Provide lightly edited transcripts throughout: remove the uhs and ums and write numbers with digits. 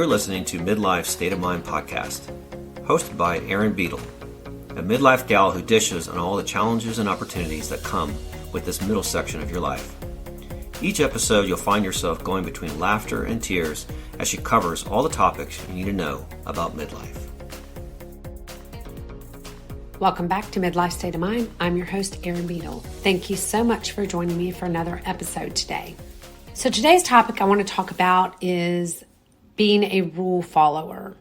You're listening to Midlife State of Mind podcast, hosted by Erin, a midlife gal who dishes on all the challenges and opportunities that come with this middle section of your life. Each episode, you'll find yourself going between laughter and tears as she covers all the topics you need to know about midlife. Welcome back to Midlife State of Mind. I'm your host, Erin. Thank you so much for joining me for another episode today. So today's topic I want to talk about is being a rule follower.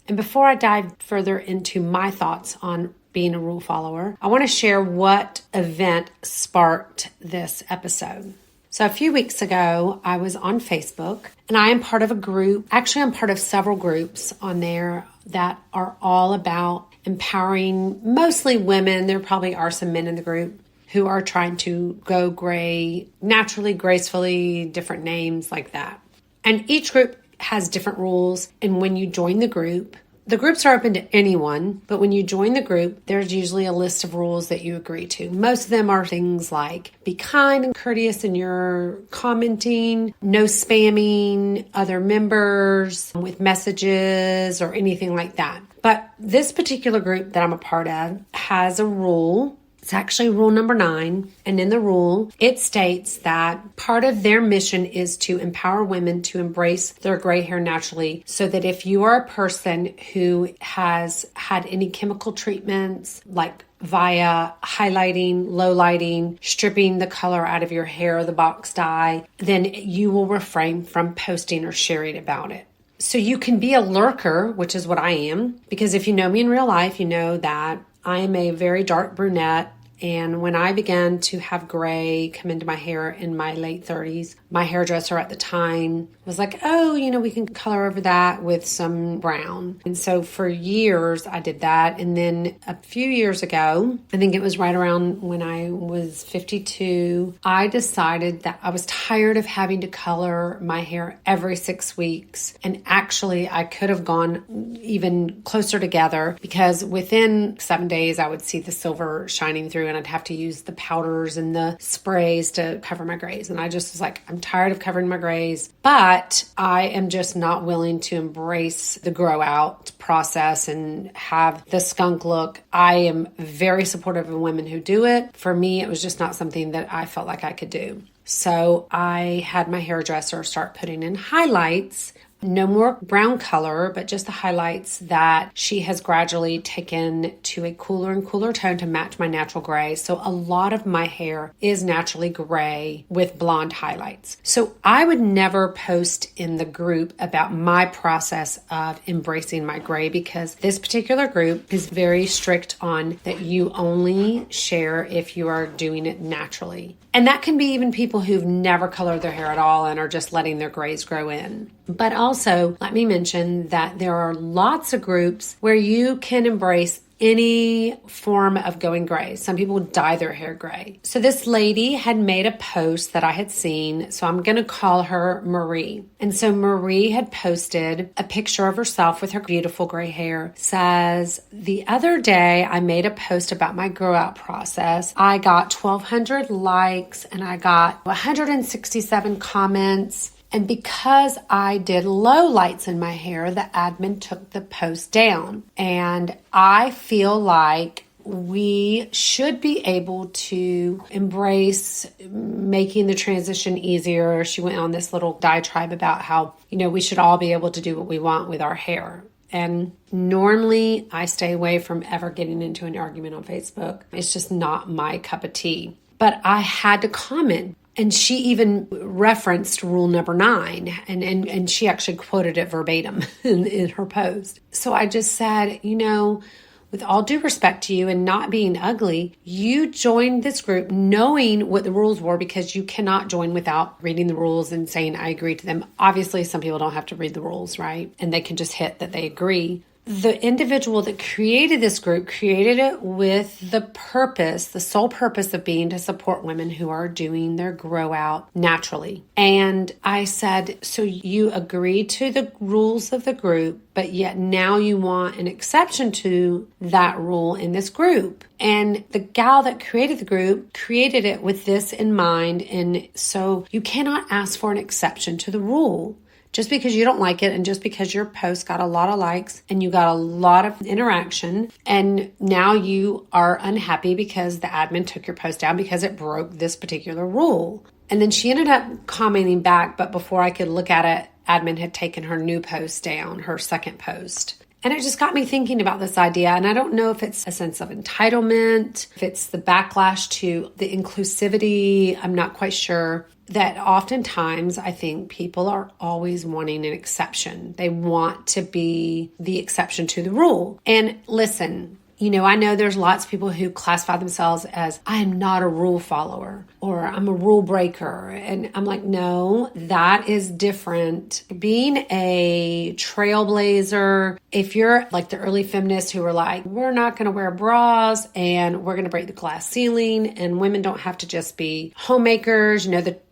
And before I dive further into my thoughts on being a rule follower, I want to share what event sparked this episode. So a few weeks ago, I was on Facebook and I am part of a group. Actually, I'm part of several groups on there that are all about empowering mostly women. There probably are some men in the group who are trying to go gray naturally, gracefully, different names like that. And each group has different rules. And when you join the groups are open to anyone, but when you join the group, there's usually a list of rules that you agree to. Most of them are things like be kind and courteous in your commenting, no spamming other members with messages or anything like that. But this particular group that I'm a part of has a rule. It's actually rule number 9. And in the rule, it states that part of their mission is to empower women to embrace their gray hair naturally, so that if you are a person who has had any chemical treatments, like via highlighting, low lighting, stripping the color out of your hair, the box dye, then you will refrain from posting or sharing about it. So you can be a lurker, which is what I am, because if you know me in real life, you know that I am a very dark brunette. And when I began to have gray come into my hair in my late 30s, my hairdresser at the time was like, oh, we can color over that with some brown. And so for years I did that. And then a few years ago, I think it was right around when I was 52, I decided that I was tired of having to color my hair every 6 weeks. And actually I could have gone even closer together, because within 7 days I would see the silver shining through and I'd have to use the powders and the sprays to cover my grays. And I just was like, I'm tired of covering my grays, but I am just not willing to embrace the grow out process and have the skunk look. I am very supportive of women who do it. For me, it was just not something that I felt like I could do. So I had my hairdresser start putting in highlights. No more brown color, but just the highlights that she has gradually taken to a cooler and cooler tone to match my natural gray. So a lot of my hair is naturally gray with blonde highlights. So I would never post in the group about my process of embracing my gray, because this particular group is very strict on that you only share if you are doing it naturally. And that can be even people who've never colored their hair at all and are just letting their grays grow in. But also, let me mention that there are lots of groups where you can embrace any form of going gray. Some people dye their hair gray. So this lady had made a post that I had seen. So I'm going to call her Marie. And so Marie had posted a picture of herself with her beautiful gray hair. Says, the other day I made a post about my grow out process. I got 1,200 likes and I got 167 comments. And because I did low lights in my hair, the admin took the post down. And I feel like we should be able to embrace making the transition easier. She went on this little diatribe about how, we should all be able to do what we want with our hair. And normally I stay away from ever getting into an argument on Facebook. It's just not my cup of tea. But I had to comment. And she even referenced rule number 9, and she actually quoted it verbatim in her post. So I just said, with all due respect to you and not being ugly, you joined this group knowing what the rules were, because you cannot join without reading the rules and saying, I agree to them. Obviously, some people don't have to read the rules, right? And they can just hit that they agree. The individual that created this group created it with the sole purpose of being to support women who are doing their grow out naturally. And I said, so you agree to the rules of the group, but yet now you want an exception to that rule in this group. And the gal that created the group created it with this in mind. And so you cannot ask for an exception to the rule. Just because you don't like it and just because your post got a lot of likes and you got a lot of interaction and now you are unhappy because the admin took your post down because it broke this particular rule. And then she ended up commenting back, but before I could look at it, admin had taken her new post down, her second post. And it just got me thinking about this idea. And I don't know if it's a sense of entitlement, if it's the backlash to the inclusivity. I'm not quite sure. That oftentimes I think people are always wanting an exception. They want to be the exception to the rule. And listen, I know there's lots of people who classify themselves as, I am not a rule follower or I'm a rule breaker. And I'm like, no, that is different. Being a trailblazer, if you're like the early feminists who were like, we're not going to wear bras and we're going to break the glass ceiling and women don't have to just be homemakers,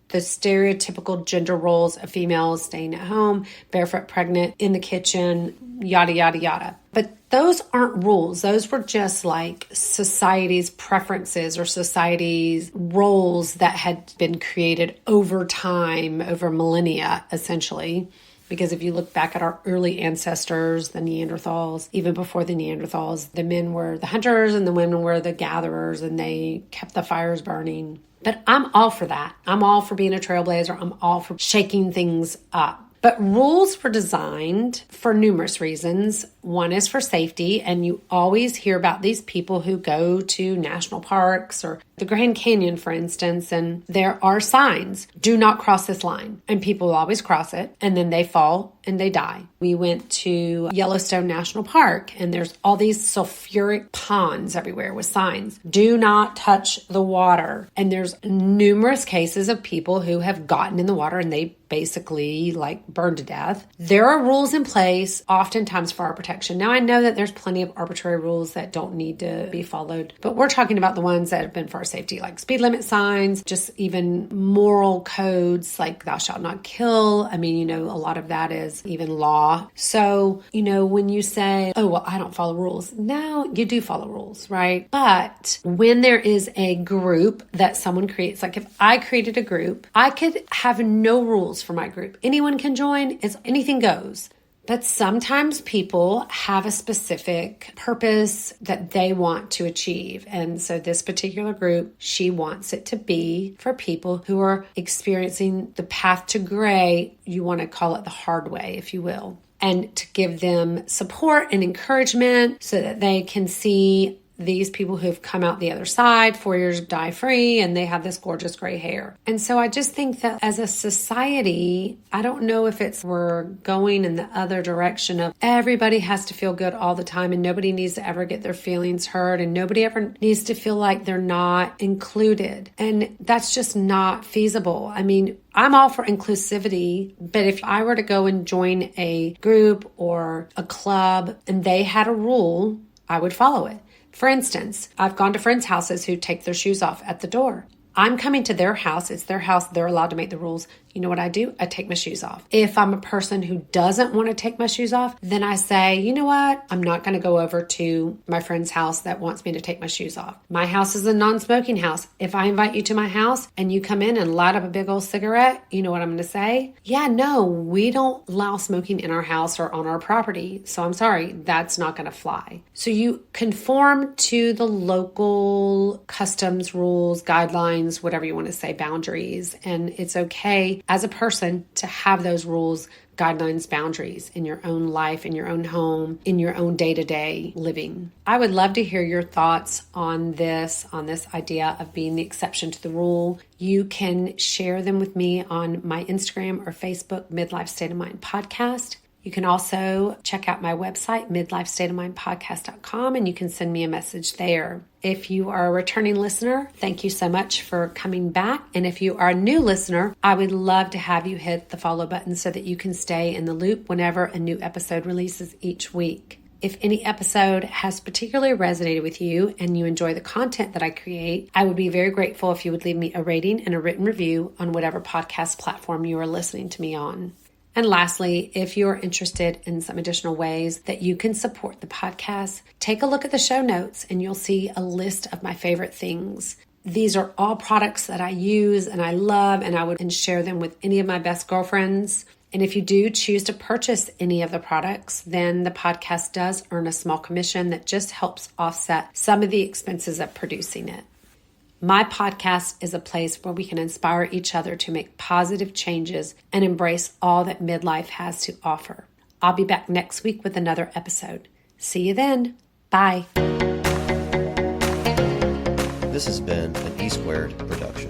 the stereotypical gender roles of females staying at home, barefoot, pregnant, in the kitchen, yada, yada, yada. But those aren't rules. Those were just like society's preferences or society's roles that had been created over time, over millennia, essentially. Because if you look back at our early ancestors, the Neanderthals, even before the Neanderthals, the men were the hunters and the women were the gatherers and they kept the fires burning. But I'm all for that. I'm all for being a trailblazer. I'm all for shaking things up. But rules were designed for numerous reasons. One is for safety, and you always hear about these people who go to national parks or the Grand Canyon, for instance, and there are signs, do not cross this line. And people always cross it, and then they fall and they die. We went to Yellowstone National Park, and there's all these sulfuric ponds everywhere with signs, do not touch the water. And there's numerous cases of people who have gotten in the water and they basically burned to death. There are rules in place oftentimes for our protection. Now, I know that there's plenty of arbitrary rules that don't need to be followed, but we're talking about the ones that have been for our safety, like speed limit signs, just even moral codes like thou shalt not kill. I mean, a lot of that is even law. So, when you say, oh, well, I don't follow rules. No, you do follow rules, right? But when there is a group that someone creates, like if I created a group, I could have no rules for my group. Anyone can join. Anything goes. But sometimes people have a specific purpose that they want to achieve. And so this particular group, she wants it to be for people who are experiencing the path to gray. You want to call it the hard way, if you will. And to give them support and encouragement so that they can see these people who've come out the other side, 4 years dye free, and they have this gorgeous gray hair. And so I just think that as a society, I don't know if we're going in the other direction of everybody has to feel good all the time and nobody needs to ever get their feelings hurt and nobody ever needs to feel like they're not included. And that's just not feasible. I mean, I'm all for inclusivity, but if I were to go and join a group or a club and they had a rule, I would follow it. For instance, I've gone to friends' houses who take their shoes off at the door. I'm coming to their house. It's their house. They're allowed to make the rules. You know what I do? I take my shoes off. If I'm a person who doesn't want to take my shoes off, then I say, you know what? I'm not going to go over to my friend's house that wants me to take my shoes off. My house is a non-smoking house. If I invite you to my house and you come in and light up a big old cigarette, you know what I'm going to say? Yeah, no, we don't allow smoking in our house or on our property. So I'm sorry, that's not going to fly. So you conform to the local customs, rules, guidelines, whatever you want to say, boundaries. And it's okay as a person to have those rules, guidelines, boundaries in your own life, in your own home, in your own day-to-day living. I would love to hear your thoughts on this idea of being the exception to the rule. You can share them with me on my Instagram or Facebook, Midlife State of Mind Podcast. You can also check out my website, midlifestateofmindpodcast.com, and you can send me a message there. If you are a returning listener, thank you so much for coming back. And if you are a new listener, I would love to have you hit the follow button so that you can stay in the loop whenever a new episode releases each week. If any episode has particularly resonated with you and you enjoy the content that I create, I would be very grateful if you would leave me a rating and a written review on whatever podcast platform you are listening to me on. And lastly, if you're interested in some additional ways that you can support the podcast, take a look at the show notes and you'll see a list of my favorite things. These are all products that I use and I love, and I would share them with any of my best girlfriends. And if you do choose to purchase any of the products, then the podcast does earn a small commission that just helps offset some of the expenses of producing it. My podcast is a place where we can inspire each other to make positive changes and embrace all that midlife has to offer. I'll be back next week with another episode. See you then. Bye. This has been an E Squared production.